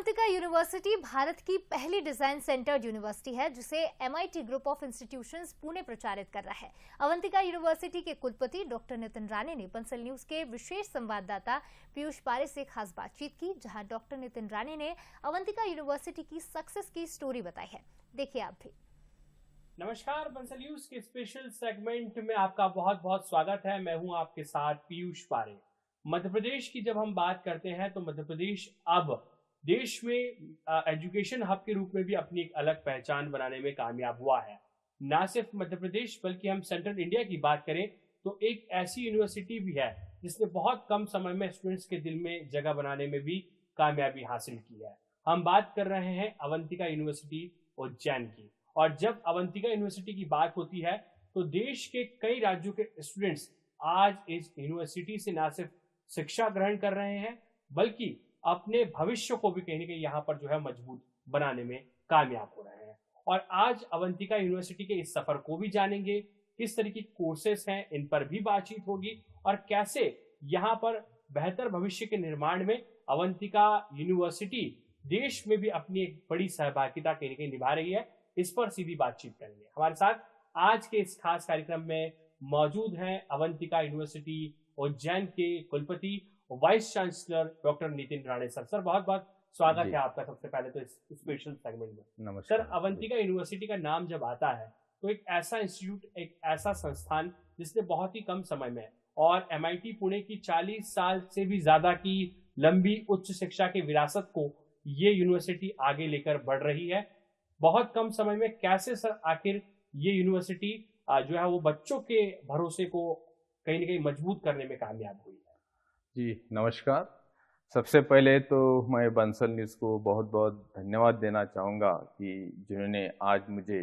Avantika university Bharat की पहली design centred university है जिसे MIT group of institutions Pune प्रचारित कर रहा है। अवंतिका यूनिवर्सिटी के कुलपति डॉक्टर नितिन राणे ने बंसल न्यूज के विशेष संवाददाता पीयूष पारे से खास बातचीत की, जहां डॉक्टर नितिन राणे ने अवंतिका यूनिवर्सिटी की सक्सेस की स्टोरी बताई है। देखिए आप भी। नमस्कार, बंसल न्यूज के स्पेशल सेगमेंट में आपका बहुत बहुत स्वागत है। मैं हूं आपके साथ पीयूष पारे। मध्य प्रदेश की जब हम बात करते हैं तो मध्य प्रदेश अब देश में एजुकेशन हब के रूप में भी अपनी एक अलग पहचान बनाने में कामयाब हुआ है। न सिर्फ मध्य प्रदेश बल्कि हम सेंट्रल इंडिया की बात करें तो एक ऐसी यूनिवर्सिटी भी है जिसने बहुत कम समय में स्टूडेंट्स के दिल में जगह बनाने में भी कामयाबी हासिल की है। हम बात कर रहे हैं अवंतिका यूनिवर्सिटी उज्जैन की, और जब अवंतिका यूनिवर्सिटी की बात होती है तो देश के कई राज्यों के स्टूडेंट्स आज इस यूनिवर्सिटी से न सिर्फ शिक्षा ग्रहण कर रहे हैं बल्कि अपने भविष्य को भी कहीं ना कहीं यहाँ पर जो है मजबूत बनाने में कामयाब हो रहे हैं। और आज अवंतिका यूनिवर्सिटी के इस सफर को भी जानेंगे, किस तरह की कोर्सेस हैं इन पर भी बातचीत होगी और कैसे यहाँ पर बेहतर भविष्य के निर्माण में अवंतिका यूनिवर्सिटी देश में भी अपनी एक बड़ी सहभागिता कहीं ना कहीं निभा रही है। इस पर सीधी बातचीत करेंगे। हमारे साथ आज के इस खास कार्यक्रम में मौजूद हैं अवंतिका यूनिवर्सिटी उज्जैन के कुलपति vice chancellor doctor Nitin Rane sir. Sir बहुत बहुत स्वागत है आपका सबसे पहले तो इस स्पेशल सेगमेंट में। नमस्कार सर, अवंतिका यूनिवर्सिटी का नाम जब आता है तो एक ऐसा इंस्टीट्यूट, एक ऐसा संस्थान जिसने बहुत ही कम समय में और MIT पुणे की 40 साल से भी ज्यादा की लंबी उच्च शिक्षा की विरासत को ये यूनिवर्सिटी आगे लेकर बढ़ रही है। बहुत कम समय में कैसे सर आखिर ये यूनिवर्सिटी जो है वो बच्चों के भरोसे को कहीं ना कहीं मजबूत करने में कामयाब हुई है? जी नमस्कार। सबसे पहले तो मैं बंसल न्यूज़ को बहुत बहुत धन्यवाद देना चाहूँगा कि जिन्होंने आज मुझे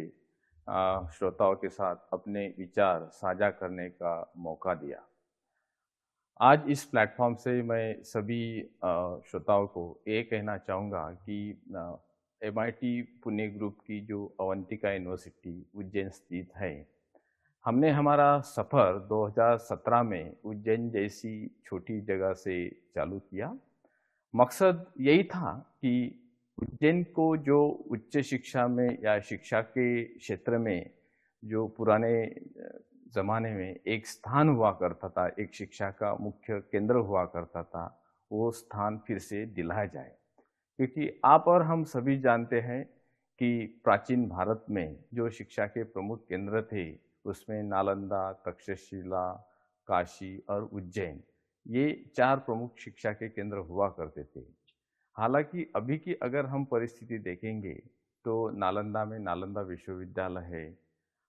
श्रोताओं के साथ अपने विचार साझा करने का मौका दिया। आज इस प्लेटफॉर्म से मैं सभी श्रोताओं को ये कहना चाहूँगा कि MIT पुणे ग्रुप की जो अवंतिका यूनिवर्सिटी उज्जैन स्थित है, हमने हमारा सफ़र 2017 में उज्जैन जैसी छोटी जगह से चालू किया। मकसद यही था कि उज्जैन को जो उच्च शिक्षा में या शिक्षा के क्षेत्र में जो पुराने ज़माने में एक स्थान हुआ करता था, एक शिक्षा का मुख्य केंद्र हुआ करता था, वो स्थान फिर से दिलाया जाए। क्योंकि आप और हम सभी जानते हैं कि प्राचीन भारत में जो शिक्षा के प्रमुख केंद्र थे उसमें नालंदा, तक्षशिला, काशी और उज्जैन, ये 4 प्रमुख शिक्षा के केंद्र हुआ करते थे। हालांकि अभी की अगर हम परिस्थिति देखेंगे तो नालंदा में नालंदा विश्वविद्यालय है,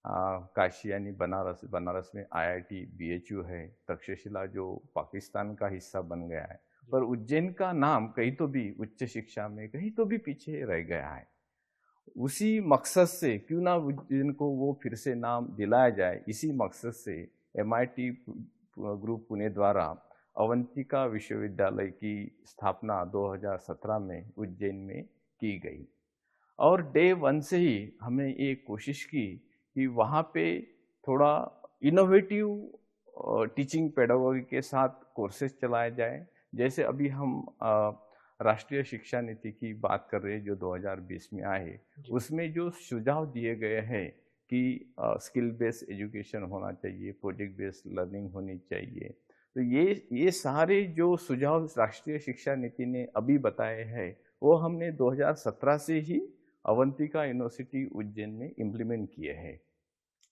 काशी यानी बनारस में IIT BHU है, तक्षशिला जो पाकिस्तान का हिस्सा बन गया है, पर उज्जैन का नाम कहीं तो भी उच्च शिक्षा में कहीं तो भी पीछे रह गया है। उसी मकसद से क्यों ना उज्जैन को वो फिर से नाम दिलाया जाए, इसी मकसद से MIT ग्रुप पुणे द्वारा अवंतिका विश्वविद्यालय की स्थापना 2017 में उज्जैन में की गई। और डे 1 से ही हमने ये कोशिश की कि वहाँ पे थोड़ा इनोवेटिव टीचिंग पेडागोगी के साथ कोर्सेज चलाए जाए। जैसे अभी हम राष्ट्रीय शिक्षा नीति की बात कर रहे हैं जो 2020 में आए, उसमें जो सुझाव दिए गए हैं कि स्किल बेस्ड एजुकेशन होना चाहिए, प्रोजेक्ट बेस्ड लर्निंग होनी चाहिए, तो ये सारे जो सुझाव राष्ट्रीय शिक्षा नीति ने अभी बताए हैं वो हमने 2017 से ही अवंतिका यूनिवर्सिटी उज्जैन में इम्प्लीमेंट किए हैं।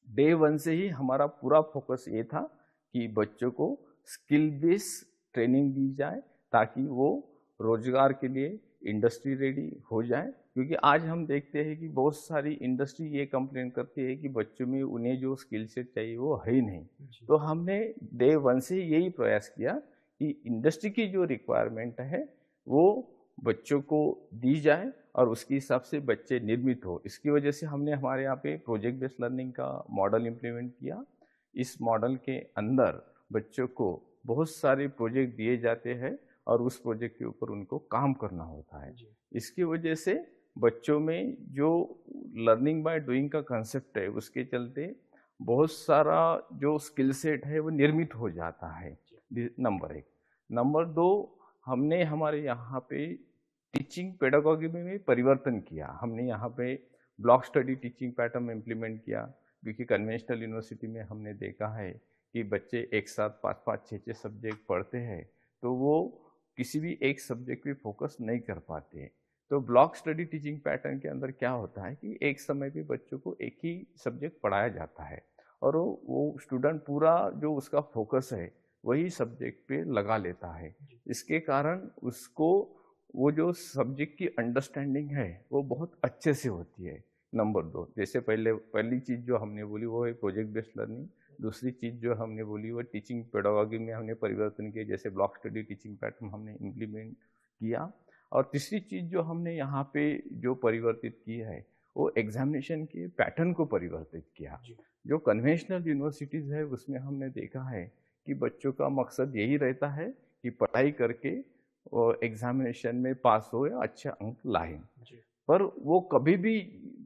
डे 1 से ही हमारा पूरा फोकस ये था कि बच्चों को स्किल बेस्ड ट्रेनिंग दी जाए ताकि वो रोजगार के लिए इंडस्ट्री रेडी हो जाए। क्योंकि आज हम देखते हैं कि बहुत सारी इंडस्ट्री ये कंप्लेन करती है कि बच्चों में उन्हें जो स्किल सेट चाहिए वो है ही नहीं। तो हमने डे 1 से यही प्रयास किया कि इंडस्ट्री की जो रिक्वायरमेंट है वो बच्चों को दी जाए और उसके हिसाब से बच्चे निर्मित हो। इसकी वजह से हमने हमारे यहाँ पे प्रोजेक्ट बेस्ड लर्निंग का मॉडल इम्प्लीमेंट किया। इस मॉडल के अंदर बच्चों को बहुत सारे प्रोजेक्ट दिए जाते हैं और उस प्रोजेक्ट के ऊपर उनको काम करना होता है। इसकी वजह से बच्चों में जो लर्निंग बाय डूइंग का कंसेप्ट है उसके चलते बहुत सारा जो स्किल सेट है वो निर्मित हो जाता है। नंबर 1। नंबर 2, हमने हमारे यहाँ पे टीचिंग पेडागॉजी में भी परिवर्तन किया। हमने यहाँ पे block study teaching pattern implement किया, क्योंकि कन्वेंशनल यूनिवर्सिटी में हमने देखा है कि बच्चे एक साथ 5-5, 6-6 सब्जेक्ट पढ़ते हैं, तो वो किसी भी एक सब्जेक्ट पे फोकस नहीं कर पाते हैं। तो ब्लॉक स्टडी टीचिंग पैटर्न के अंदर क्या होता है कि एक समय पे बच्चों को एक ही सब्जेक्ट पढ़ाया जाता है और वो स्टूडेंट पूरा जो उसका फोकस है वही सब्जेक्ट पे लगा लेता है। इसके कारण उसको वो जो सब्जेक्ट की अंडरस्टैंडिंग है वो बहुत अच्छे से होती है। नंबर 2, जैसे पहली चीज़ जो हमने बोली वो है प्रोजेक्ट बेस्ड लर्निंग। दूसरी चीज़ जो हमने बोली वो टीचिंग पेडागॉजी में हमने परिवर्तन किए, जैसे ब्लॉक स्टडी टीचिंग पैटर्न हमने इम्प्लीमेंट किया। और तीसरी चीज़ जो हमने यहाँ पे जो परिवर्तित की है वो एग्जामिनेशन के पैटर्न को परिवर्तित किया। जो कन्वेंशनल यूनिवर्सिटीज़ है उसमें हमने देखा है कि बच्चों का मकसद यही रहता है कि पढ़ाई करके और एग्जामिनेशन में पास हो या अच्छे अंक लाएं, पर वो कभी भी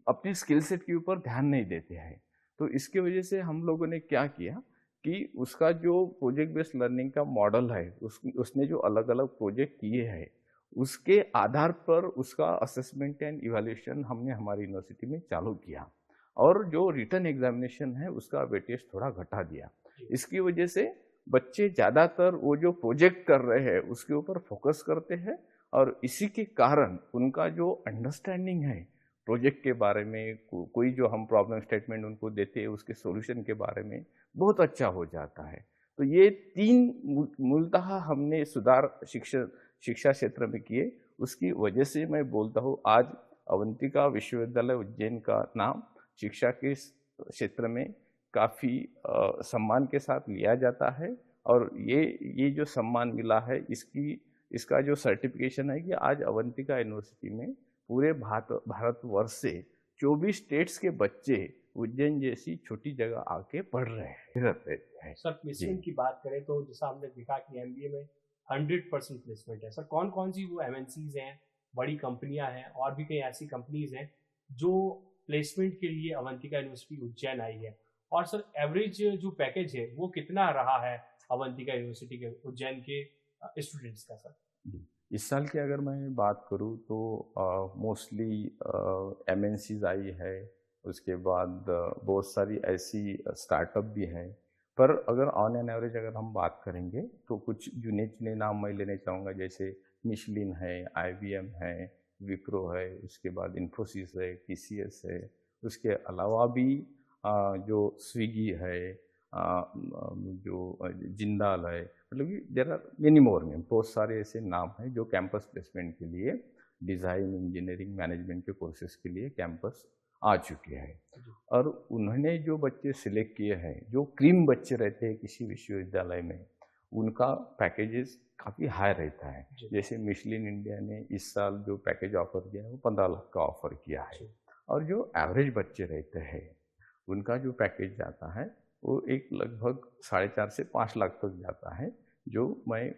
अपने स्किल सेट के ऊपर ध्यान नहीं देते हैं। तो इसकी वजह से हम लोगों ने क्या किया कि उसका जो प्रोजेक्ट बेस्ड लर्निंग का मॉडल है उसने जो अलग अलग प्रोजेक्ट किए हैं उसके आधार पर उसका असेसमेंट एंड इवैल्यूएशन हमने हमारी यूनिवर्सिटी में चालू किया और जो रिटन एग्जामिनेशन है उसका वेटेज थोड़ा घटा दिया। इसकी वजह से बच्चे ज़्यादातर वो जो प्रोजेक्ट कर रहे हैं उसके ऊपर फोकस करते हैं और इसी के कारण उनका जो अंडरस्टैंडिंग है प्रोजेक्ट के बारे में, कोई जो हम प्रॉब्लम स्टेटमेंट उनको देते हैं उसके सॉल्यूशन के बारे में बहुत अच्छा हो जाता है। तो ये 3 मूलतः हमने सुधार शिक्षा क्षेत्र में किए। उसकी वजह से मैं बोलता हूँ आज अवंतिका विश्वविद्यालय उज्जैन का नाम शिक्षा के क्षेत्र में काफ़ी सम्मान के साथ लिया जाता है और ये जो सम्मान मिला है इसका जो सर्टिफिकेशन है कि आज अवंतिका यूनिवर्सिटी में पूरे भारतवर्ष से 24 स्टेट्स के बच्चे उज्जैन जैसी छोटी जगह आके पढ़ रहे हैं। सर प्लेसमेंट की बात करें तो जैसा हमने देखा कि एमबीए में 100% प्लेसमेंट है। सर कौन कौन सी वो एमएनसीज हैं, बड़ी कंपनियां हैं और भी कई ऐसी कंपनीज हैं जो प्लेसमेंट के लिए अवंतिका यूनिवर्सिटी उज्जैन आई है, और सर एवरेज जो पैकेज है वो कितना रहा है अवंतिका यूनिवर्सिटी के उज्जैन के स्टूडेंट्स का? सर इस साल की अगर मैं बात करूं तो मोस्टली एमएनसीज आई है, उसके बाद बहुत सारी ऐसी स्टार्टअप भी हैं, पर अगर ऑन एन एवरेज अगर हम बात करेंगे तो कुछ गिने नाम मैं लेने चाहूँगा, जैसे मिशलिन है, IBM है, विप्रो है, उसके बाद इन्फोसिस है, TCS है, उसके अलावा भी जो स्विगी है, जो जिंदाल है, मतलब कि there are many more name, बहुत सारे ऐसे नाम हैं जो कैंपस प्लेसमेंट के लिए डिज़ाइन, इंजीनियरिंग, मैनेजमेंट के कोर्सेज के लिए कैंपस आ चुके हैं। और उन्होंने जो बच्चे सिलेक्ट किए हैं, जो क्रीम बच्चे रहते हैं किसी विश्वविद्यालय में, उनका पैकेजेस काफ़ी हाई रहता है। जैसे मिशलिन इंडिया ने इस साल जो पैकेज ऑफर किया है वो 15 लाख का ऑफर किया है, और जो एवरेज बच्चे रहते हैं उनका जो पैकेज जाता है वो एक लगभग 4.5 से 5 लाख तक जाता है, जो मैं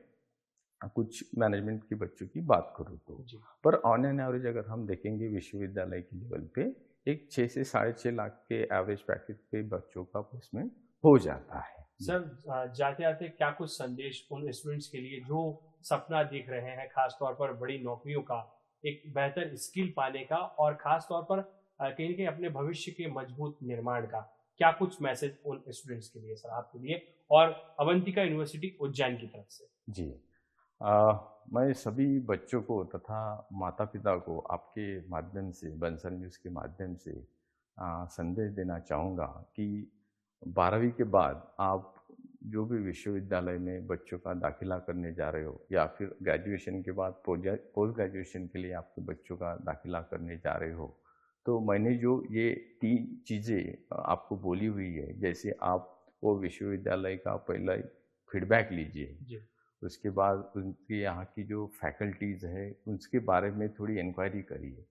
कुछ मैनेजमेंट के बच्चों की बात करूँ तो। पर ऑन एन एवरेज अगर हम देखेंगे विश्वविद्यालय की लेवल पे एक 6 से 6.5 लाख के एवरेज पैकेज पे बच्चों का प्लेसमेंट हो जाता है। सर जाते जाते क्या कुछ संदेश उन स्टूडेंट्स के लिए जो सपना देख रहे हैं, खासतौर पर बड़ी नौकरियों का, एक बेहतर स्किल पाने का, और खासतौर पर कहीं न कहीं अपने भविष्य के मजबूत निर्माण का, क्या कुछ मैसेज उन स्टूडेंट्स के लिए, सर आपके लिए और अवंतिका यूनिवर्सिटी उज्जैन की तरफ से? जी, मैं सभी बच्चों को तथा माता पिता को आपके माध्यम से, बंसल न्यूज़ के माध्यम से संदेश देना चाहूँगा कि 12वीं के बाद आप जो भी विश्वविद्यालय में बच्चों का दाखिला करने जा रहे हो, या फिर ग्रेजुएशन के बाद पोस्ट ग्रेजुएशन के लिए आपके बच्चों का दाखिला करने जा रहे हो, तो मैंने जो ये 3 चीज़ें आपको बोली हुई है, जैसे आप वो विश्वविद्यालय का पहला फीडबैक लीजिए, उसके बाद उनके यहाँ की जो फैकल्टीज़ है उसके बारे में थोड़ी इंक्वायरी करिए,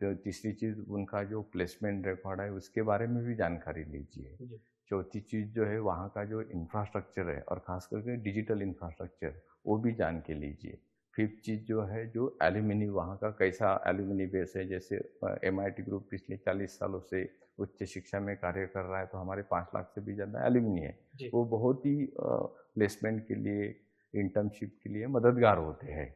तो तीसरी चीज़ उनका जो प्लेसमेंट रिकॉर्ड है उसके बारे में भी जानकारी लीजिए, चौथी चीज़ जो है वहाँ का जो इंफ्रास्ट्रक्चर है और ख़ास करके डिजिटल इंफ्रास्ट्रक्चर वो भी जान के लीजिए। फिफ्थ चीज़ जो है जो एल्यूमिनी, वहाँ का कैसा एल्यूमिनी बेस है, जैसे MIT ग्रुप पिछले 40 सालों से उच्च शिक्षा में कार्य कर रहा है, तो हमारे 5 लाख से भी ज़्यादा एल्यूमिनी है, वो बहुत ही प्लेसमेंट के लिए, इंटर्नशिप के लिए मददगार होते हैं।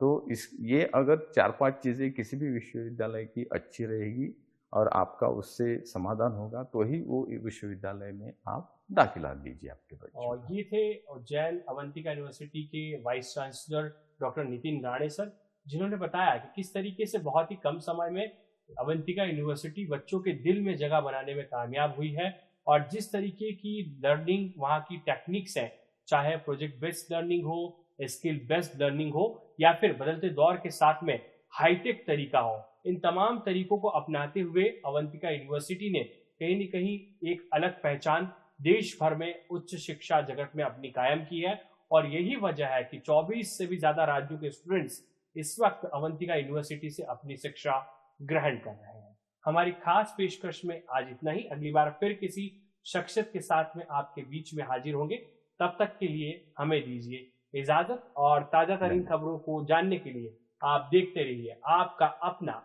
तो ये अगर 4-5 चीज़ें किसी भी विश्वविद्यालय की अच्छी रहेगी और आपका उससे समाधान होगा, तो ही वो विश्वविद्यालय में आप दाखिला दीजिए आपके बच्चों और का। ये थे उज्जैन अवंतिका यूनिवर्सिटी के vice chancellor doctor Nitin Rane sir, जिन्होंने बताया कि किस तरीके से बहुत ही कम समय में अवंतिका यूनिवर्सिटी बच्चों के दिल में जगह बनाने में कामयाब हुई है, और जिस तरीके की लर्निंग वहाँ की टेक्निक्स हैं, चाहे प्रोजेक्ट बेस्ड लर्निंग हो, स्किल बेस्ड लर्निंग हो, या फिर बदलते दौर के साथ में हाईटेक तरीका हो, इन तमाम तरीकों को अपनाते हुए अवंतिका यूनिवर्सिटी ने कहीं न कहीं एक अलग पहचान देश भर में उच्च शिक्षा जगत में अपनी कायम की है। और यही वजह है कि 24 से भी ज्यादा राज्यों के स्टूडेंट्स इस वक्त अवंतिका यूनिवर्सिटी से अपनी शिक्षा ग्रहण कर रहे हैं। हमारी खास पेशकश में आज इतना ही। अगली बार फिर किसी शख्सियत के साथ में आपके बीच में हाजिर होंगे। तब तक के लिए हमें दीजिए इजाजत, और ताजा तरीन खबरों को जानने के लिए आप देखते रहिए आपका अपना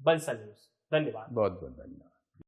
बंसल न्यूज। धन्यवाद। बहुत बहुत धन्यवाद।